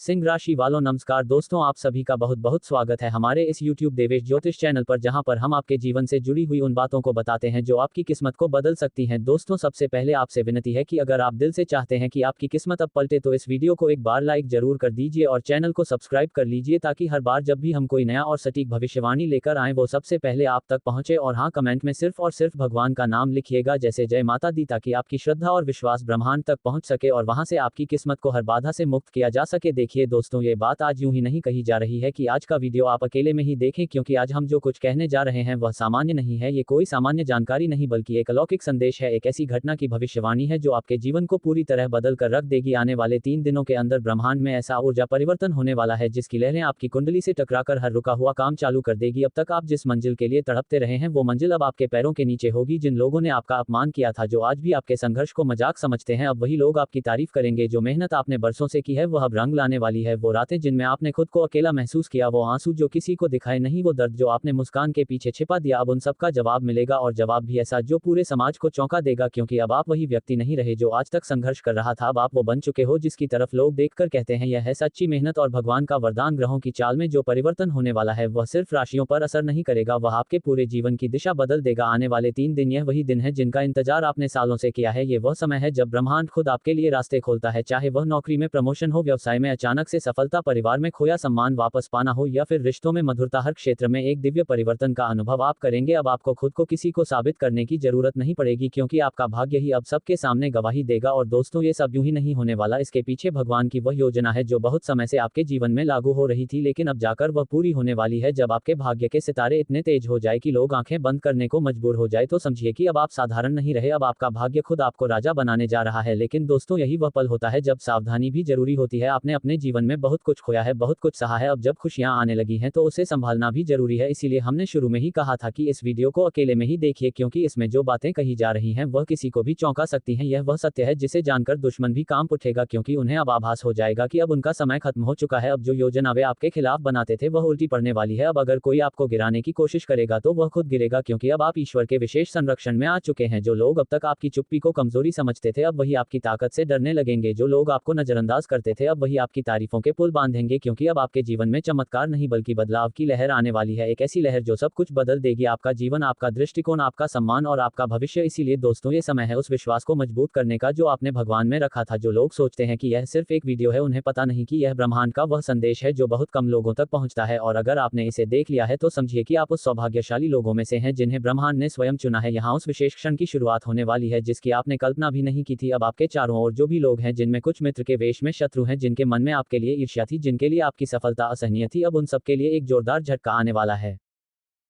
सिंह राशि वालों नमस्कार दोस्तों, आप सभी का बहुत बहुत स्वागत है हमारे इस YouTube देवेश ज्योतिष चैनल पर, जहां पर हम आपके जीवन से जुड़ी हुई उन बातों को बताते हैं जो आपकी किस्मत को बदल सकती हैं। दोस्तों, सबसे पहले आपसे विनती है कि अगर आप दिल से चाहते हैं कि आपकी किस्मत अब पलटे तो इस वीडियो को एक बार लाइक जरूर कर दीजिए और चैनल को सब्सक्राइब कर लीजिए, ताकि हर बार जब भी हम कोई नया और सटीक भविष्यवाणी लेकर आए वो सबसे पहले आप तक पहुंचे। और हाँ, कमेंट में सिर्फ और सिर्फ भगवान का नाम लिखिएगा, जैसे जय माता दी, ताकि आपकी श्रद्धा और विश्वास ब्रह्मांड तक पहुंच सके और वहां से आपकी किस्मत को हर बाधा से मुक्त किया जा सके। देखिए दोस्तों, ये बात आज यूं ही नहीं कही जा रही है कि आज का वीडियो आप अकेले में ही देखें, क्योंकि आज हम जो कुछ कहने जा रहे हैं वह सामान्य नहीं है। ये कोई सामान्य जानकारी नहीं, बल्कि एक अलौकिक संदेश है, एक ऐसी घटना की भविष्यवाणी है जो आपके जीवन को पूरी तरह बदल कर रख देगी। आने वाले 3 दिनों के अंदर ब्रह्मांड में ऐसा ऊर्जा परिवर्तन होने वाला है जिसकी लहरें आपकी कुंडली से टकराकर हर रुका हुआ काम चालू कर देगी। अब तक आप जिस मंजिल के लिए तड़पते रहे हैं वो मंजिल अब आपके पैरों के नीचे होगी। जिन लोगों ने आपका अपमान किया था, जो आज भी आपके संघर्ष को मजाक समझते हैं, अब वही लोग आपकी तारीफ करेंगे। जो मेहनत आपने बरसों से की है वह अब रंग लाने वाली है। वो रातें जिनमें आपने खुद को अकेला महसूस किया, वो आंसू जो किसी को दिखाए नहीं, वो दर्द जो आपने मुस्कान के पीछे छिपा दिया, अब उन सब का जवाब मिलेगा। और जवाब भी ऐसा जो पूरे समाज को चौंका देगा, क्योंकि अब आप वही व्यक्ति नहीं रहे जो आज तक संघर्ष कर रहा था। अब आप वो बन चुके हो जिसकी तरफ लोग देखकर कहते हैं यह है सच्ची मेहनत और भगवान का वरदान। ग्रहों की चाल में जो परिवर्तन होने वाला है वह सिर्फ राशियों पर असर नहीं करेगा, वह आपके पूरे जीवन की दिशा बदल देगा। आने वाले 3 दिन यह वही दिन है जिनका इंतजार आपने सालों से किया है। ये वह समय है जब ब्रह्मांड खुद आपके लिए रास्ते खोलता है, चाहे वह नौकरी में प्रमोशन हो, व्यवसाय में अचानक से सफलता, परिवार में खोया सम्मान वापस पाना हो, या फिर रिश्तों में मधुरता। हर क्षेत्र में एक दिव्य परिवर्तन का अनुभव आप करेंगे। अब आपको खुद को किसी को साबित करने की जरूरत नहीं पड़ेगी, क्योंकि आपका भाग्य ही अब सबके सामने गवाही देगा। और दोस्तों, ये सब यूं ही नहीं होने वाला, इसके पीछे भगवान की वह योजना है जो बहुत समय से आपके जीवन में लागू हो रही थी, लेकिन अब जाकर वह पूरी होने वाली है। जब आपके भाग्य के सितारे इतने तेज हो जाए कि लोग आंखें बंद करने को मजबूर हो जाए, तो समझिए कि अब आप साधारण नहीं रहे, अब आपका भाग्य खुद आपको राजा बनाने जा रहा है। लेकिन दोस्तों, यही वह पल होता है जब सावधानी भी जरूरी होती है। आपने अपने जीवन में बहुत कुछ खोया है, बहुत कुछ सहा है, अब जब खुशियां आने लगी हैं तो उसे संभालना भी जरूरी है। इसीलिए हमने शुरू में ही कहा था कि इस वीडियो को अकेले में ही देखिए, क्योंकि इसमें जो बातें कही जा रही हैं वह किसी को भी चौंका सकती हैं। यह वह सत्य है जिसे जानकर दुश्मन भी कांप उठेगा, क्योंकि उन्हें अब आभास हो जाएगा कि अब उनका समय खत्म हो चुका है। अब जो योजना वे आपके खिलाफ बनाते थे वह उल्टी पड़ने वाली है। अब अगर कोई आपको गिराने की कोशिश करेगा तो वह खुद गिरेगा, क्योंकि अब आप ईश्वर के विशेष संरक्षण में आ चुके हैं। जो लोग अब तक आपकी चुप्पी को कमजोरी समझते थे, अब वही आपकी ताकत से डरने लगेंगे। जो लोग आपको नजरअंदाज करते थे, अब वही आपकी तारीफों के पुल बांधेंगे, क्योंकि अब आपके जीवन में चमत्कार नहीं बल्कि बदलाव की लहर आने वाली है। एक ऐसी लहर जो सब कुछ बदल देगी, आपका जीवन, आपका दृष्टिकोण, आपका सम्मान और आपका भविष्य। इसीलिए दोस्तों, ये समय है उस विश्वास को मजबूत करने का जो आपने भगवान में रखा था। जो लोग सोचते हैं कि यह सिर्फ एक वीडियो है, उन्हें पता नहीं कि यह ब्रह्मांड का वह संदेश है जो बहुत कम लोगों तक पहुंचता है। और अगर आपने इसे देख लिया है तो समझिए कि आप उस सौभाग्यशाली लोगों में से हैं जिन्हें ब्रह्मांड ने स्वयं चुना है। यहाँ उस विशेष क्षण की शुरुआत होने वाली है जिसकी आपने कल्पना भी नहीं की थी। अब आपके चारों ओर जो भी लोग हैं, जिनमें कुछ मित्र के वेश में शत्रु हैं, जिनके मन में आपके लिए ईर्ष्या थी, जिनके लिए आपकी सफलता असहनीय थी, अब उन सबके लिए एक जोरदार झटका आने वाला है।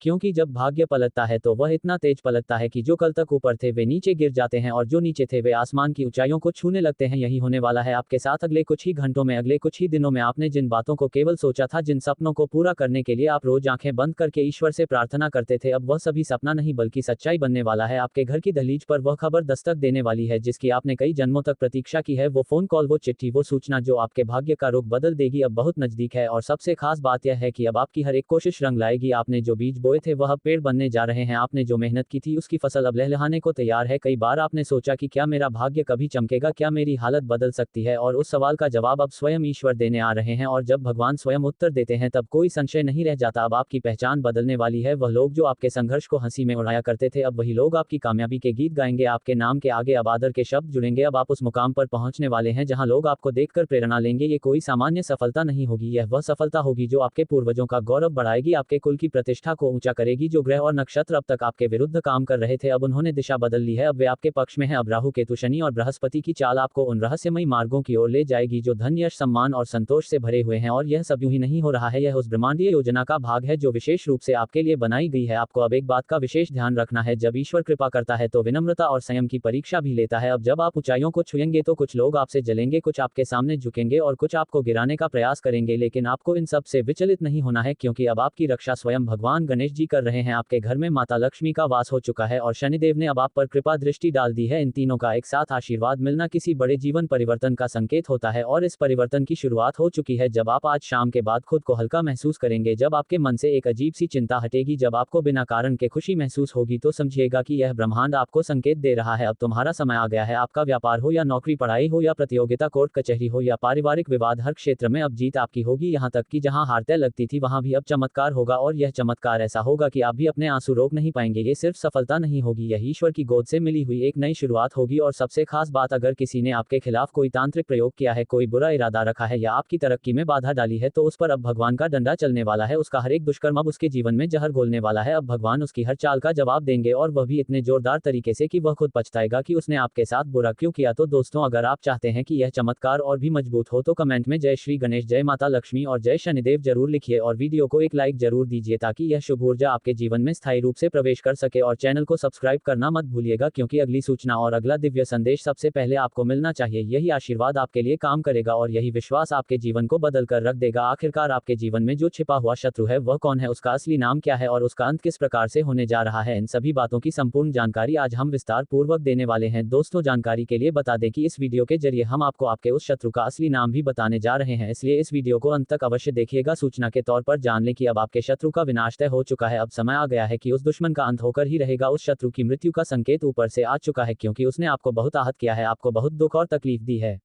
क्योंकि जब भाग्य पलटता है तो वह इतना तेज पलटता है कि जो कल तक ऊपर थे वे नीचे गिर जाते हैं, और जो नीचे थे वे आसमान की ऊंचाइयों को छूने लगते हैं। यही होने वाला है आपके साथ अगले कुछ ही घंटों में, अगले कुछ ही दिनों में। आपने जिन बातों को केवल सोचा था, जिन सपनों को पूरा करने के लिए आप रोज आंखें बंद करके ईश्वर से प्रार्थना करते थे, अब वह सभी सपना नहीं बल्कि सच्चाई बनने वाला है। आपके घर की दहलीज पर वह खबर दस्तक देने वाली है जिसकी आपने कई जन्मों तक प्रतीक्षा की है। वो फोन कॉल, वो चिट्ठी, वो सूचना जो आपके भाग्य का रुख बदल देगी, अब बहुत नजदीक है। और सबसे खास बात यह है कि अब आपकी हर एक कोशिश रंग लाएगी। आपने जो बीज बोए थे वह अब पेड़ बनने जा रहे हैं। आपने जो मेहनत की थी उसकी फसल अब लहलहाने को तैयार है। कई बार आपने सोचा कि क्या मेरा भाग्य कभी चमकेगा, क्या मेरी हालत बदल सकती है, और उस सवाल का जवाब अब स्वयं ईश्वर देने आ रहे हैं। और जब भगवान स्वयं उत्तर देते हैं तब कोई संशय नहीं रह जाता। अब आपकी पहचान बदलने वाली है। वह लोग जो आपके संघर्ष को हंसी में उड़ाया करते थे, अब वही लोग आपकी कामयाबी के गीत गाएंगे। आपके नाम के आगे अब आदर के शब्द जुड़ेंगे। अब आप उस मुकाम पर पहुंचने वाले हैं जहां लोग आपको देखकर प्रेरणा लेंगे। ये कोई सामान्य सफलता नहीं होगी, यह वह सफलता होगी जो आपके पूर्वजों का गौरव बढ़ाएगी, आपके कुल की प्रतिष्ठा को ऊंचा करेगी। जो ग्रह और नक्षत्र अब तक आपके विरुद्ध काम कर रहे थे, अब उन्होंने दिशा बदल ली है। अब वे आपके पक्ष में हैं। अब राहु, केतु, शनि और बृहस्पति की चाल आपको उन रहस्यमयी मार्गों की ओर ले जाएगी जो धन, यश, सम्मान और संतोष से भरे हुए हैं। और यह सब यूं ही नहीं हो रहा है, यह उस ब्रह्मांडीय योजना का भाग है जो विशेष रूप से आपके लिए बनाई गई है। आपको अब एक बात का विशेष ध्यान रखना है, जब ईश्वर कृपा करता है तो विनम्रता और संयम की परीक्षा भी लेता है। अब जब आप ऊंचाइयों को छुएंगे तो कुछ लोग आपसे जलेंगे, कुछ आपके सामने झुकेंगे और कुछ आपको गिराने का प्रयास करेंगे, लेकिन आपको इन सब से विचलित नहीं होना है, क्योंकि अब आपकी रक्षा स्वयं भगवान गणेश गणेश जी कर रहे हैं। आपके घर में माता लक्ष्मी का वास हो चुका है और शनिदेव ने अब आप पर कृपा दृष्टि डाल दी है। इन तीनों का एक साथ आशीर्वाद मिलना किसी बड़े जीवन परिवर्तन का संकेत होता है और इस परिवर्तन की शुरुआत हो चुकी है। जब आप आज शाम के बाद खुद को हल्का महसूस करेंगे, जब आपके मन से एक अजीब सी चिंता हटेगी, जब आपको बिना कारण के खुशी महसूस होगी, तो समझिएगा कि यह ब्रह्मांड आपको संकेत दे रहा है अब तुम्हारा समय आ गया है। आपका व्यापार हो या नौकरी, पढ़ाई हो या प्रतियोगिता, कोर्ट कचहरी हो या पारिवारिक विवाद, हर क्षेत्र में अब जीत आपकी होगी। यहाँ तक कि जहाँ हार तय लगती थी वहाँ भी अब चमत्कार होगा और यह चमत्कार ऐसा होगा कि आप भी अपने आंसू रोक नहीं पाएंगे। ये सिर्फ सफलता नहीं होगी, यह ईश्वर की गोद से मिली हुई एक नई शुरुआत होगी। और सबसे खास बात, अगर किसी ने आपके खिलाफ कोई तांत्रिक प्रयोग किया है, कोई बुरा इरादा रखा है या आपकी तरक्की में बाधा डाली है, तो उस पर अब भगवान का डंडा चलने वाला है। उसका हर एक दुष्कर्म अब उसके जीवन में जहर घोलने वाला है। अब भगवान उसकी हर चाल का जवाब देंगे और वह भी इतने जोरदार तरीके से कि वह खुद पछताएगा कि उसने आपके साथ बुरा क्यों किया। तो दोस्तों, अगर आप चाहते हैं कि यह चमत्कार और भी मजबूत हो तो कमेंट में जय श्री गणेश, जय माता लक्ष्मी और जय शनिदेव जरूर लिखिए और वीडियो को एक लाइक जरूर दीजिए ताकि यह शुभ ऊर्जा आपके जीवन में स्थायी रूप से प्रवेश कर सके। और चैनल को सब्सक्राइब करना मत भूलिएगा, क्योंकि अगली सूचना और अगला दिव्य संदेश सबसे पहले आपको मिलना चाहिए। यही आशीर्वाद आपके लिए काम करेगा और यही विश्वास आपके जीवन को बदल कर रख देगा। आखिरकार आपके जीवन में जो छिपा हुआ शत्रु है वह कौन है, उसका असली नाम क्या है और उसका अंत किस प्रकार से होने जा रहा है, इन सभी बातों की संपूर्ण जानकारी आज हम विस्तार पूर्वक देने वाले हैं। दोस्तों, जानकारी के लिए बता दें कि इस वीडियो के जरिए हम आपको आपके उस शत्रु का असली नाम भी बताने जा रहे हैं, इसलिए इस वीडियो को अंत तक अवश्य देखिएगा। सूचना के तौर पर जान लें कि अब आपके शत्रु का विनाश तय हो चुका है। अब समय आ गया है कि उस दुश्मन का अंत होकर ही रहेगा। उस शत्रु की मृत्यु का संकेत ऊपर से आ चुका है, क्योंकि उसने आपको बहुत आहत किया है, आपको बहुत दुख और तकलीफ दी है।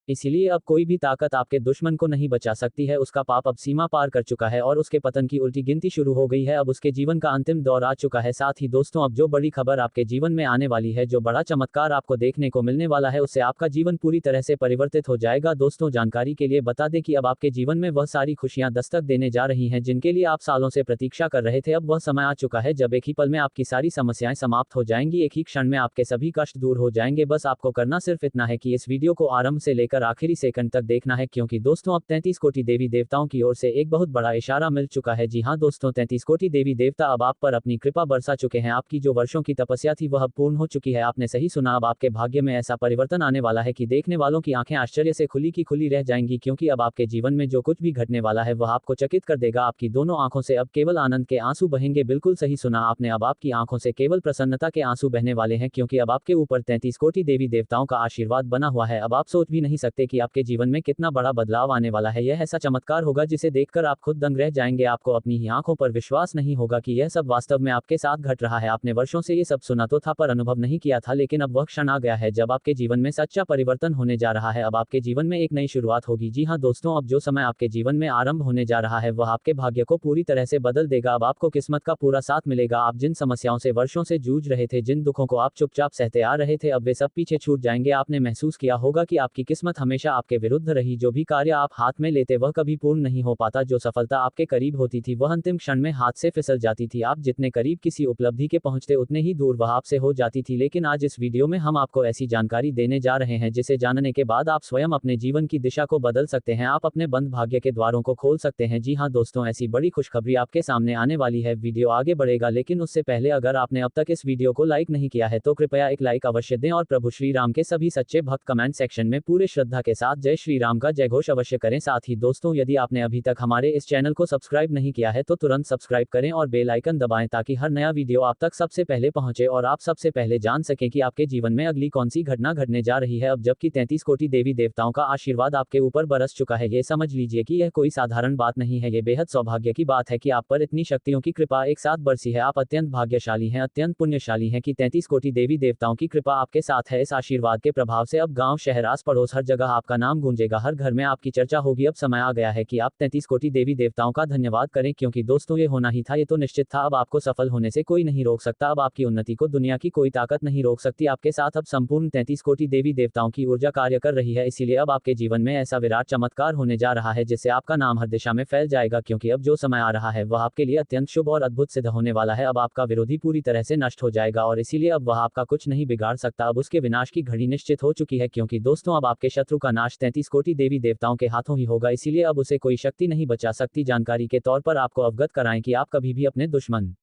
इसीलिए अब कोई भी ताकत आपके दुश्मन को नहीं बचा सकती है। उसका पाप अब सीमा पार कर चुका है और उसके पतन की उल्टी गिनती शुरू हो गई है। अब उसके जीवन का अंतिम दौर आ चुका है। साथ ही दोस्तों, अब जो बड़ी खबर आपके जीवन में आने वाली है, जो बड़ा चमत्कार आपको देखने को मिलने वाला है, उससे आपका जीवन पूरी तरह से परिवर्तित हो जाएगा। दोस्तों, जानकारी के लिए बता दें कि अब आपके जीवन में वह सारी खुशियां दस्तक देने जा रही हैं जिनके लिए आप सालों से प्रतीक्षा कर रहे थे। अब वह समय आ चुका है जब एक ही पल में आपकी सारी समस्याएं समाप्त हो जाएंगी, एक ही क्षण में आपके सभी कष्ट दूर हो जाएंगे। बस आपको करना सिर्फ इतना है कि इस वीडियो को आरंभ से लेकर आखिरी सेकंड तक देखना है, क्योंकि दोस्तों अब 33 कोटि देवी देवताओं की ओर से एक बहुत बड़ा इशारा मिल चुका है। जी हां दोस्तों, 33 कोटि देवी देवता अब आप पर अपनी कृपा बरसा चुके हैं। आपकी जो वर्षों की तपस्या थी वह पूर्ण हो चुकी है। आपने सही सुना, अब आपके भाग्य में ऐसा परिवर्तन आने वाला है कि देखने वालों की आंखें आश्चर्य से खुली की खुली रह जाएंगी, क्योंकि अब आपके जीवन में जो कुछ भी घटने वाला है वह आपको चकित कर देगा। आपकी दोनों आंखों से अब केवल आनंद के आंसू बहेंगे। बिल्कुल सही सुना आपने, अब आपकी आंखों से केवल प्रसन्नता के आंसू बहने वाले हैं, क्योंकि अब आपके ऊपर 33 कोटि देवी देवताओं का आशीर्वाद बना हुआ है। अब आप सोच भी नहीं सकते कि आपके जीवन में कितना बड़ा बदलाव आने वाला है। यह ऐसा चमत्कार होगा जिसे देखकर आप खुद दंग रह जाएंगे। आपको अपनी ही आंखों पर विश्वास नहीं होगा कि यह सब वास्तव में आपके साथ घट रहा है। आपने वर्षों से ये सब सुना तो था पर अनुभव नहीं किया था, लेकिन अब वह क्षण आ गया है जब आपके जीवन में सच्चा परिवर्तन होने जा रहा है। अब आपके जीवन में एक नई शुरुआत होगी। जी हाँ दोस्तों, अब जो समय आपके जीवन में आरंभ होने जा रहा है वह आपके भाग्य को पूरी तरह से बदल देगा। अब आपको किस्मत का पूरा साथ मिलेगा। आप जिन समस्याओं से वर्षों से जूझ रहे थे, जिन दुखों को आप चुपचाप सहते आ रहे थे, अब वे सब पीछे छूट जाएंगे। आपने महसूस किया होगा कि आपकी किस्मत हमेशा आपके विरुद्ध रही। जो भी कार्य आप हाथ में लेते वह कभी पूर्ण नहीं हो पाता। जो सफलता आपके करीब होती थी वह अंतिम क्षण में हाथ से फिसल जाती थी। आप जितने करीब किसी उपलब्धि के पहुंचते उतने ही दूर वह आपसे हो जाती थी। लेकिन आज इस वीडियो में हम आपको ऐसी जानकारी देने जा रहे हैं जिसे जानने के बाद आप स्वयं अपने जीवन की दिशा को बदल सकते हैं। आप अपने बंद भाग्य के द्वारों को खोल सकते हैं। जी हाँ दोस्तों, ऐसी बड़ी खुशखबरी आपके सामने आने वाली है। वीडियो आगे बढ़ेगा, लेकिन उससे पहले अगर आपने अब तक इस वीडियो को लाइक नहीं किया है तो कृपया एक लाइक अवश्य दें और प्रभु श्री राम के सभी सच्चे भक्त कमेंट सेक्शन में पूरे श्रद्धा के साथ जय श्री राम का जयघोष अवश्य करें। साथ ही दोस्तों, यदि आपने अभी तक हमारे इस चैनल को सब्सक्राइब नहीं किया है तो तुरंत सब्सक्राइब करें और बेल आइकन दबाएं ताकि हर नया वीडियो आप तक सबसे पहले पहुंचे और आप सबसे पहले जान सकें कि आपके जीवन में अगली कौन सी घटना घटने जा रही है। अब जबकि 33 कोटि देवी देवताओं का आशीर्वाद आपके ऊपर बरस चुका है, ये समझ लीजिए कि यह कोई साधारण बात नहीं है। ये बेहद सौभाग्य की बात है कि आप पर इतनी शक्तियों की कृपा एक साथ बरसी है। आप अत्यंत भाग्यशाली हैं, अत्यंत पुण्यशाली हैं कि 33 कोटि देवी देवताओं की कृपा आपके साथ है। इस आशीर्वाद के प्रभाव से अब गांव, शहर, आस पड़ोस हर जगह आपका नाम गूंजेगा, हर घर में आपकी चर्चा होगी। अब समय आ गया है कि आप 33 कोटि देवी देवताओं का धन्यवाद करें, क्योंकि दोस्तों ये होना ही था, ये तो निश्चित था। अब आपको सफल होने से कोई नहीं रोक सकता। अब आपकी उन्नति को दुनिया की कोई ताकत नहीं रोक सकती। आपके साथ अब संपूर्ण 33 कोटि देवी देवताओं की ऊर्जा कार्य कर रही है। इसीलिए अब आपके जीवन में ऐसा विराट चमत्कार होने जा रहा है जिससे आपका नाम हर दिशा में फैल जाएगा, क्योंकि अब जो समय आ रहा है वह आपके लिए अत्यंत शुभ और अद्भुत सिद्ध होने वाला है। अब आपका विरोधी पूरी तरह से नष्ट हो जाएगा और इसीलिए अब वह आपका कुछ नहीं बिगाड़ सकता। अब उसके विनाश की घड़ी निश्चित हो चुकी है, क्योंकि दोस्तों अब आपके शत्रु का नाश 33 कोटि देवी देवताओं के हाथों ही होगा। इसीलिए अब उसे कोई शक्ति नहीं बचा सकती। जानकारी के तौर पर आपको अवगत कराएं कि आप कभी भी अपने दुश्मन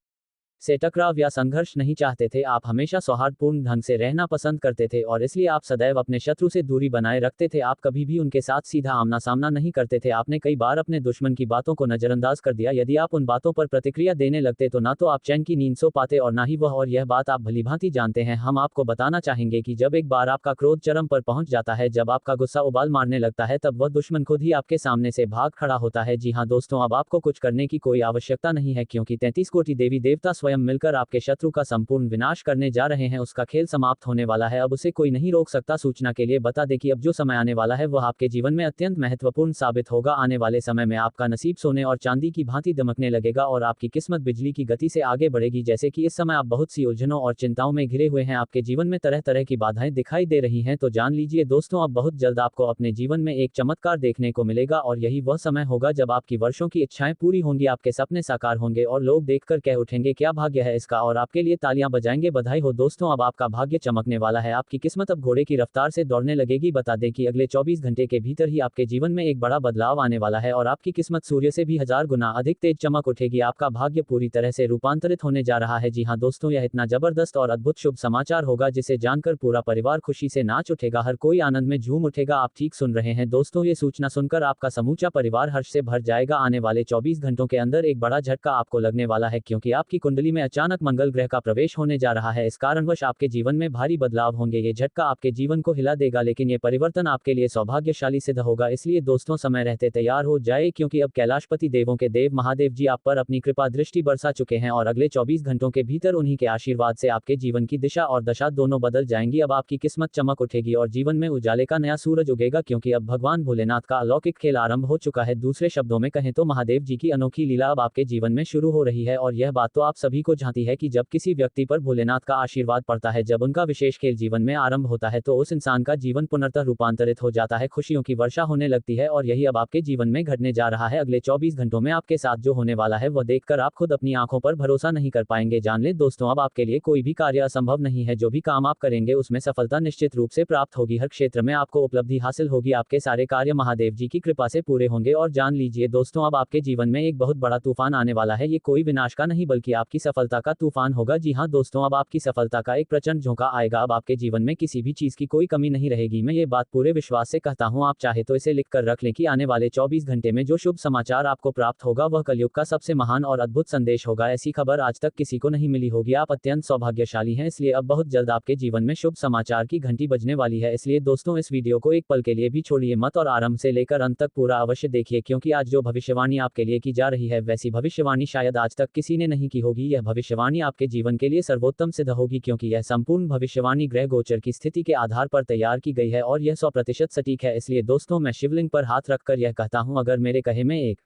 से टकराव या संघर्ष नहीं चाहते थे। आप हमेशा सौहार्दपूर्ण ढंग से रहना पसंद करते थे और इसलिए आप सदैव अपने शत्रु से दूरी बनाए रखते थे। आप कभी भी उनके साथ सीधा आमना सामना नहीं करते थे। आपने कई बार अपने दुश्मन की बातों को नजरअंदाज कर दिया। यदि आप उन बातों पर प्रतिक्रिया देने लगते तो ना तो आप चैन की नींद सो पाते और ना ही वह, और यह बात आप भलीभांति जानते हैं। हम आपको बताना चाहेंगे कि जब एक बार आपका क्रोध चरम पर पहुंच जाता है, जब आपका गुस्सा उबाल मारने लगता है, तब वह दुश्मन खुद ही आपके सामने से भाग खड़ा होता है। जी हाँ दोस्तों, अब आपको कुछ करने की कोई आवश्यकता नहीं है, क्योंकि 33 कोटि देवी देवता स्वयं मिलकर आपके शत्रु का संपूर्ण विनाश करने जा रहे हैं। उसका खेल समाप्त होने वाला है, अब उसे कोई नहीं रोक सकता। सूचना के लिए बता दें कि अब जो समय आने वाला है वह आपके जीवन में अत्यंत महत्वपूर्ण साबित होगा। आने वाले समय में आपका नसीब सोने और चांदी की भांति दमकने लगेगा और आपकी किस्मत बिजली की गति से आगे बढ़ेगी। जैसे कि इस समय आप बहुत सी उलझनों और चिंताओं में घिरे हुए हैं, आपके जीवन में तरह तरह की बाधाएं दिखाई दे रही हैं, तो जान लीजिए दोस्तों, अब बहुत जल्द आपको अपने जीवन में एक चमत्कार देखने को मिलेगा और यही वह समय होगा जब आपकी वर्षों की इच्छाएं पूरी होंगी, आपके सपने साकार होंगे और लोग देखकर कह उठेंगे क्या भाग्य है इसका, और आपके लिए तालियां बजाएंगे। बधाई हो दोस्तों, अब आपका भाग्य चमकने वाला है। आपकी किस्मत अब घोड़े की रफ्तार से दौड़ने लगेगी। बता दें कि अगले 24 घंटे के भीतर ही आपके जीवन में एक बड़ा बदलाव आने वाला है और आपकी किस्मत सूर्य से भी 1000 गुना अधिक तेज चमक उठेगी। आपका भाग्य पूरी तरह से रूपांतरित होने जा रहा है। जी हाँ दोस्तों, यह इतना जबरदस्त और अद्भुत शुभ समाचार होगा जिसे जानकर पूरा परिवार खुशी से नाच उठेगा, हर कोई आनंद में झूम उठेगा। आप ठीक सुन रहे हैं दोस्तों, ये सूचना सुनकर आपका समूचा परिवार हर्ष से भर जाएगा। आने वाले 24 घंटों के अंदर एक बड़ा झटका आपको लगने वाला है, क्योंकि आपकी कुंडली में अचानक मंगल ग्रह का प्रवेश होने जा रहा है। इस कारणवश आपके जीवन में भारी बदलाव होंगे। ये झटका आपके जीवन को हिला देगा, लेकिन ये परिवर्तन आपके लिए सौभाग्यशाली सिद्ध होगा। इसलिए दोस्तों, समय रहते तैयार हो जाए, क्योंकि अब कैलाशपति देवों के देव महादेव जी आप पर अपनी कृपा दृष्टि बरसा चुके हैं और अगले 24 घंटों के भीतर उन्हीं के आशीर्वाद से आपके जीवन की दिशा और दशा दोनों बदल जाएंगी। अब आपकी किस्मत चमक उठेगी और जीवन में उजाले का नया सूरज उगेगा, क्योंकि अब भगवान भोलेनाथ का अलौकिक खेल आरंभ हो चुका है। दूसरे शब्दों में कहें तो महादेव जी की अनोखी लीला अब आपके जीवन में शुरू हो रही है। और यह बात तो आप सभी को झांती है कि जब किसी व्यक्ति पर भोलेनाथ का आशीर्वाद पड़ता है, जब उनका विशेष खेल जीवन में आरंभ होता है, तो उस इंसान का जीवन पुनर्तः रूपांतरित हो जाता है, खुशियों की वर्षा होने लगती है। और यही अब आपके जीवन में घटने जा रहा है। अगले 24 घंटों में आपके साथ जो होने वाला है वह देखकर आप खुद अपनी आंखों पर भरोसा नहीं कर पाएंगे। जान ले दोस्तों, अब आपके लिए कोई भी कार्य असंभव नहीं है। जो भी काम आप करेंगे उसमें सफलता निश्चित रूप से प्राप्त होगी। हर क्षेत्र में आपको उपलब्धि हासिल होगी। आपके सारे कार्य महादेव जी की कृपा से पूरे होंगे। और जान लीजिए दोस्तों, अब आपके जीवन में एक बहुत बड़ा तूफान आने वाला है। ये कोई विनाश का नहीं बल्कि आपकी सफलता का तूफान होगा। जी हाँ दोस्तों, अब आपकी सफलता का एक प्रचंड झोंका आएगा। अब आपके जीवन में किसी भी चीज की कोई कमी नहीं रहेगी। मैं ये बात पूरे विश्वास से कहता हूँ। आप चाहे तो इसे लिखकर रख लें कि आने वाले 24 घंटे में जो शुभ समाचार आपको प्राप्त होगा वह कलयुग का सबसे महान और अद्भुत संदेश होगा। ऐसी खबर आज तक किसी को नहीं मिली होगी। आप अत्यंत सौभाग्यशाली हैं, इसलिए अब बहुत जल्द आपके जीवन में शुभ समाचार की घंटी बजने वाली है। इसलिए दोस्तों, इस वीडियो को एक पल के लिए भी छोड़िए मत और आरंभ से लेकर अंत तक पूरा अवश्य देखिए, क्योंकि आज जो भविष्यवाणी आपके लिए की जा रही है वैसी भविष्यवाणी शायद आज तक किसी ने नहीं की होगी। यह भविष्यवाणी आपके जीवन के लिए सर्वोत्तम सिद्ध होगी, क्योंकि यह संपूर्ण भविष्यवाणी ग्रह गोचर की स्थिति के आधार पर तैयार की गई है और यह 100% सटीक है। इसलिए दोस्तों, मैं शिवलिंग पर हाथ रखकर यह कहता हूं, अगर मेरे कहे में एक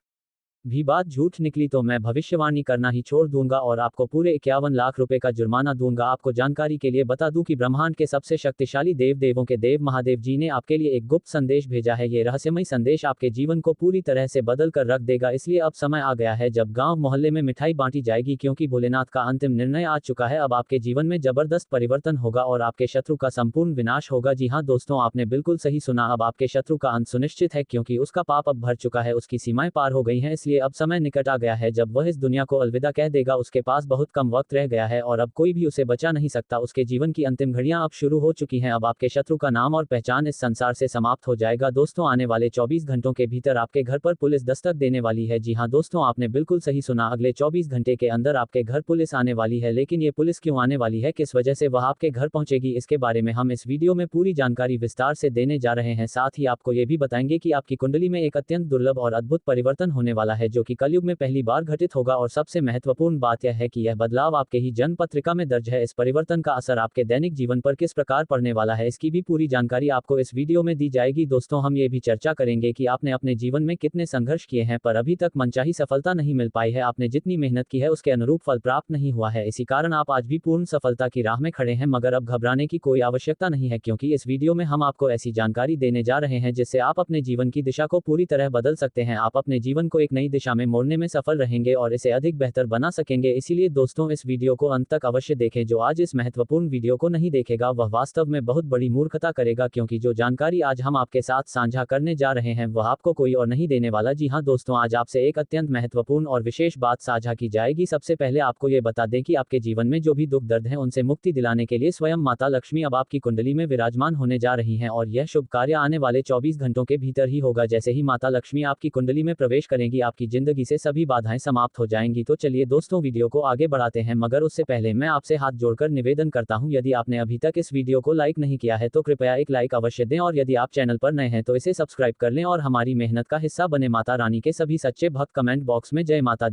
भी बात झूठ निकली तो मैं भविष्यवाणी करना ही छोड़ दूंगा और आपको पूरे 51 लाख रुपए का जुर्माना दूंगा। आपको जानकारी के लिए बता दूं कि ब्रह्मांड के सबसे शक्तिशाली देव देवों के देव महादेव जी ने आपके लिए एक गुप्त संदेश भेजा है। ये रहस्यमय संदेश आपके जीवन को पूरी तरह से बदल कर रख देगा। इसलिए अब समय आ गया है जब गांव मोहल्ले में मिठाई बांटी जाएगी, क्योंकि भोलेनाथ का अंतिम निर्णय आ चुका है। अब आपके जीवन में जबरदस्त परिवर्तन होगा और आपके शत्रु का संपूर्ण विनाश होगा। जी हाँ दोस्तों, आपने बिल्कुल सही सुना। अब आपके शत्रु का अंत सुनिश्चित है, क्योंकि उसका पाप अब भर चुका है, उसकी सीमाएं पार हो गई हैं। इसलिए अब समय निकट आ गया है जब वह इस दुनिया को अलविदा कह देगा। उसके पास बहुत कम वक्त रह गया है और अब कोई भी उसे बचा नहीं सकता। उसके जीवन की अंतिम घड़ियां अब शुरू हो चुकी हैं। अब आपके शत्रु का नाम और पहचान इस संसार से समाप्त हो जाएगा। दोस्तों, आने वाले 24 घंटों के भीतर आपके घर पर पुलिस दस्तक देने वाली है। जी हाँ दोस्तों, आपने बिल्कुल सही सुना। अगले 24 घंटे के अंदर आपके घर पुलिस आने वाली है। लेकिन ये पुलिस क्यों आने वाली है, किस वजह से वह आपके घर पहुंचेगी, इसके बारे में हम इस वीडियो में पूरी जानकारी विस्तार से देने जा रहे हैं। साथ ही आपको ये भी बताएंगे कि आपकी कुंडली में एक अत्यंत दुर्लभ और अद्भुत परिवर्तन होने वाला है, जो कि कलयुग में पहली बार घटित होगा। और सबसे महत्वपूर्ण बात यह है कि यह बदलाव आपके ही जन्म पत्रिका में दर्ज है। इस परिवर्तन का असर आपके दैनिक जीवन पर किस प्रकार पड़ने वाला है, इसकी भी पूरी जानकारी आपको इस वीडियो में दी जाएगी। दोस्तों, हम ये भी चर्चा करेंगे कि आपने अपने जीवन में कितने संघर्ष किए हैं पर अभी तक मनचाही सफलता नहीं मिल पाई है। आपने जितनी मेहनत की है उसके अनुरूप फल प्राप्त नहीं हुआ है। इसी कारण आप आज भी पूर्ण सफलता की राह में खड़े हैं। मगर अब घबराने की कोई आवश्यकता नहीं है, क्योंकि इस वीडियो में हम आपको ऐसी जानकारी देने जा रहे हैं जिससे आप अपने जीवन की दिशा को पूरी तरह बदल सकते हैं। आप अपने जीवन को एक नई दिशा में मोड़ने में सफल रहेंगे और इसे अधिक बेहतर बना सकेंगे। इसीलिए दोस्तों इस वीडियो को अंत तक अवश्य देखें। जो आज इस महत्वपूर्ण वीडियो को नहीं देखेगा वह वास्तव में बहुत बड़ी मूर्खता करेगा, क्योंकि जो जानकारी आज हम आपके साथ साझा करने जा रहे हैं वह आपको कोई और नहीं देने वाला। जी हाँ दोस्तों, आज आपसे एक अत्यंत महत्वपूर्ण और विशेष बात साझा की जाएगी। सबसे पहले आपको ये बता दें कि आपके जीवन में जो भी दुख दर्द है उनसे मुक्ति दिलाने के लिए स्वयं माता लक्ष्मी अब आपकी कुंडली में विराजमान होने जा रही हैं, और यह शुभ कार्य आने वाले 24 घंटों के भीतर ही होगा। जैसे ही माता लक्ष्मी आपकी कुंडली में प्रवेश करेंगी आपकी जिंदगी से सभी बाधाएं समाप्त हो जाएंगी। तो चलिए दोस्तों वीडियो को आगे बढ़ाते हैं, मगर उससे पहले मैं आपसे हाथ जोड़कर निवेदन करता हूं, यदि आपने अभी तक इस वीडियो को लाइक नहीं किया है तो कृपया एक लाइक अवश्य दें, और यदि आप चैनल पर नए हैं तो इसे सब्सक्राइब कर लें और हमारी मेहनत का हिस्सा बने। माता रानी के सभी सच्चे भक्त कमेंट बॉक्स में जय माता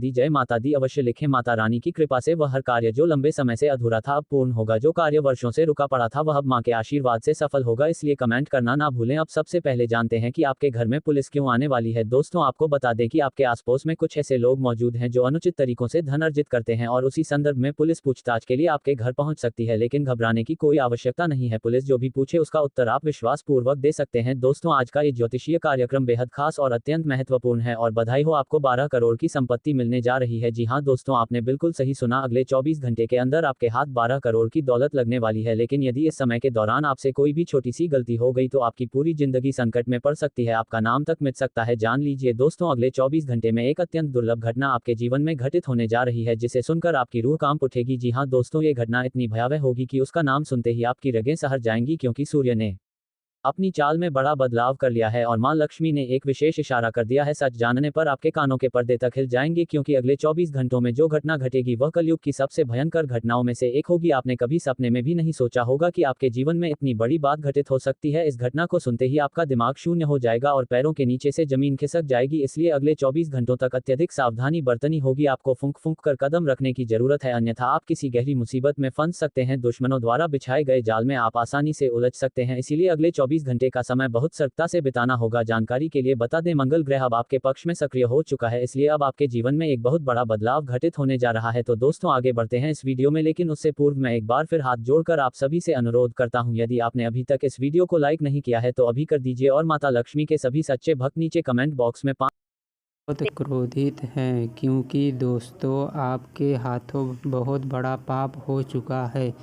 दी अवश्य लिखें। माता रानी की कृपा से वह हर कार्य जो लंबे समय से अधूरा था अब पूर्ण होगा, जो कार्य वर्षों से रुका पड़ा था वह अब मां के आशीर्वाद से सफल होगा, इसलिए कमेंट करना ना भूलें। अब सबसे पहले जानते हैं कि आपके घर में पुलिस क्यों आने वाली है। दोस्तों आपको बता दें कि आपके आसपास में कुछ ऐसे लोग मौजूद हैं जो अनुचित तरीकों से धन अर्जित करते हैं, और उसी संदर्भ में पुलिस पूछताछ के लिए आपके घर पहुंच सकती है, लेकिन घबराने की कोई आवश्यकता नहीं है। पुलिस जो भी पूछे उसका उत्तर आप विश्वास पूर्वक दे सकते हैं। दोस्तों आज का ये ज्योतिषीय कार्यक्रम बेहद खास और अत्यंत महत्वपूर्ण है, और बधाई हो आपको 12 करोड़ की संपत्ति मिलने जा रही है। जी हाँ दोस्तों, आपने बिल्कुल सही सुना, अगले 24 घंटे के अंदर आपके हाथ 12 करोड़ की दौलत लगने वाली है। लेकिन यदि इस समय के दौरान आपसे कोई भी छोटी सी गलती हो गई तो आपकी पूरी जिंदगी संकट में पड़ सकती है, आपका नाम तक मिट सकता है। जान लीजिए दोस्तों, अगले 24 घंटे में एक अत्यंत दुर्लभ घटना आपके जीवन में घटित होने जा रही है, जिसे सुनकर आपकी रूह कांप उठेगी। जी हाँ दोस्तों, ये घटना इतनी भयावह होगी कि उसका नाम सुनते ही आपकी रगें सहर जाएंगी, क्योंकि सूर्य ने अपनी चाल में बड़ा बदलाव कर लिया है और मां लक्ष्मी ने एक विशेष इशारा कर दिया है। सच जानने पर आपके कानों के पर्दे तक हिल जाएंगे, क्योंकि अगले 24 घंटों में जो घटना घटेगी वह कलयुग की सबसे भयंकर घटनाओं में से एक होगी। आपने कभी सपने में भी नहीं सोचा होगा कि आपके जीवन में इतनी बड़ी बात घटित हो सकती है। इस घटना को सुनते ही आपका दिमाग शून्य हो जाएगा और पैरों के नीचे से जमीन खिसक जाएगी, इसलिए अगले 24 घंटों तक अत्यधिक सावधानी बरतनी होगी। आपको फूंक फूंक कर कदम रखने की जरूरत है, अन्यथा आप किसी गहरी मुसीबत में फंस सकते हैं। दुश्मनों द्वारा बिछाए गए जाल में आप आसानी से उलझ सकते हैं, इसीलिए अगले 24 घंटे का समय बहुत सतर्कता से बिताना होगा। जानकारी के लिए बता दें, मंगल ग्रह अब आपके पक्ष में सक्रिय हो चुका है, इसलिए अब आपके जीवन में एक बहुत बड़ा बदलाव घटित होने जा रहा है। तो दोस्तों आगे बढ़ते हैं इस वीडियो में, लेकिन उससे पूर्व मैं एक बार फिर हाथ जोड़कर आप सभी से अनुरोध करता हूं, यदि आपने अभी तक इस वीडियो को लाइक नहीं किया है तो अभी कर दीजिए, और माता लक्ष्मी के सभी सच्चे भक्त नीचे कमेंट बॉक्स में बहुत क्रोधित हैं, क्योंकि दोस्तों आपके हाथों बहुत बड़ा पाप हो चुका है।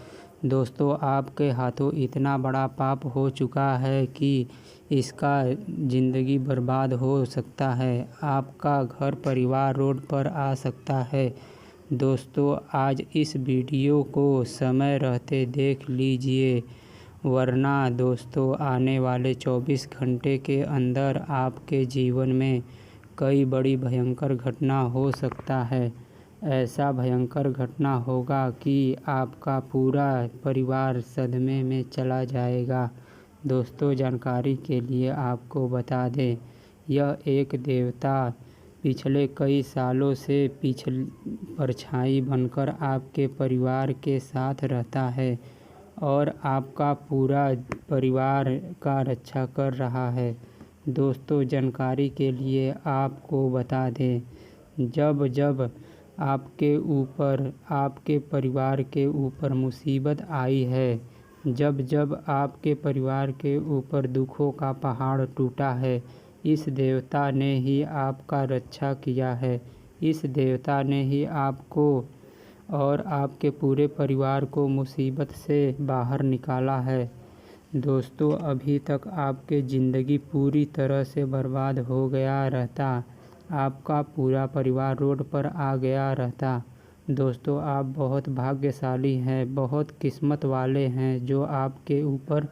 दोस्तों आपके हाथों इतना बड़ा पाप हो चुका है कि इसका ज़िंदगी बर्बाद हो सकता है, आपका घर परिवार रोड पर आ सकता है। दोस्तों आज इस वीडियो को समय रहते देख लीजिए, वरना दोस्तों आने वाले 24 घंटे के अंदर आपके जीवन में कई बड़ी भयंकर घटना हो सकता है। ऐसा भयंकर घटना होगा कि आपका पूरा परिवार सदमे में चला जाएगा। दोस्तों जानकारी के लिए आपको बता दें, यह एक देवता पिछले कई सालों से परछाई बनकर आपके परिवार के साथ रहता है और आपका पूरा परिवार का रक्षा कर रहा है। दोस्तों जानकारी के लिए आपको बता दें, जब जब आपके ऊपर, आपके परिवार के ऊपर मुसीबत आई है, जब जब आपके परिवार के ऊपर दुखों का पहाड़ टूटा है, इस देवता ने ही आपका रक्षा किया है। इस देवता ने ही आपको और आपके पूरे परिवार को मुसीबत से बाहर निकाला है। दोस्तों अभी तक आपकी ज़िंदगी पूरी तरह से बर्बाद हो गया रहता, आपका पूरा परिवार रोड पर आ गया रहता। दोस्तों आप बहुत भाग्यशाली हैं, बहुत किस्मत वाले हैं जो आपके ऊपर